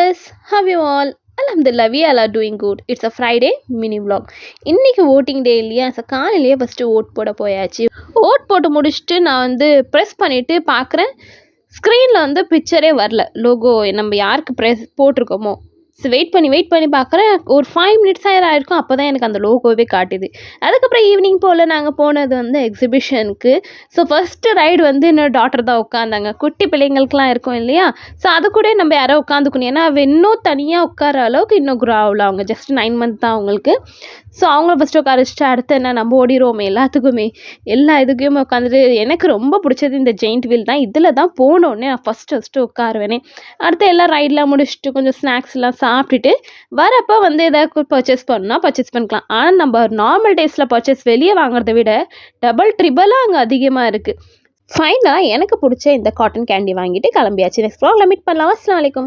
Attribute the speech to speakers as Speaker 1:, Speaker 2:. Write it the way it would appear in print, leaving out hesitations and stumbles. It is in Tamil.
Speaker 1: viewers, how you all? Alhamdulillah, we all are doing good. It's a Friday mini vlog. இன்னைக்கு voting day இல்லையா? ஸோ காலையிலேயே ஃபஸ்ட்டு ஓட் போட போயாச்சு. ஓட் போட்டு முடிச்சுட்டு நான் வந்து ப்ரெஸ் பண்ணிவிட்டு பார்க்குறேன், ஸ்க்ரீனில் வந்து பிக்சரே வரல. லோகோ நம்ம யாருக்கு போட்டிருக்கோமோ. ஸோ வெயிட் பண்ணி பார்க்குறேன், ஒரு 5 minutes ஆயிருக்கும். அப்போ தான் எனக்கு அந்த லோகோவே காட்டுது. அதுக்கப்புறம் ஈவினிங் போல் நாங்கள் போனது வந்து எக்ஸிபிஷனுக்கு. ஸோ ஃபஸ்ட்டு ரைடு வந்து என்னோட டாட்டர் தான் உட்காந்தாங்க. குட்டி பிள்ளைங்களுக்குலாம் இருக்கும் இல்லையா? ஸோ அது கூட நம்ம யாரோ உட்காந்துக்கணும். ஏன்னா அவள் இன்னும் தனியாக உட்கார அளவுக்கு இன்னும் குரோ ஆகல. அவங்க ஜஸ்ட் 9 months தான் அவங்களுக்கு. ஸோ அவங்கள ஃபஸ்ட்டு உட்கார வச்சுட்டு அடுத்து என்ன நம்ம ஓடிடுவோமே எல்லா இதுக்குமே உட்காந்துட்டு. எனக்கு ரொம்ப பிடிச்சது இந்த ஜெயிண்ட் வீல் தான். இதில் தான் போனோடனே நான் ஃபஸ்ட்டு உட்காருவேனே. அடுத்து எல்லாம் ரைடெலாம் முடிச்சுட்டு கொஞ்சம் ஸ்நாக்ஸ்லாம் சாப்பிட்டுட்டு வரப்போ வந்து எதாவது பர்ச்சேஸ் பண்ணால் பர்ச்சேஸ் பண்ணிக்கலாம். ஆனால் நம்ம நார்மல் டேஸில் பர்ச்சேஸ் வெளியே வாங்குறத விட டபுள் ட்ரிபிளாக அங்கே அதிகமாக இருக்குது. ஃபைனலாக எனக்கு பிடிச்ச இந்த காட்டன் கேண்டி வாங்கிட்டு கிளம்பியாச்சு. நெக்ஸ்ட் வ்ளாகில் மீட் பண்ணலாம். அஸ்ஸலாமு அலைக்கும்.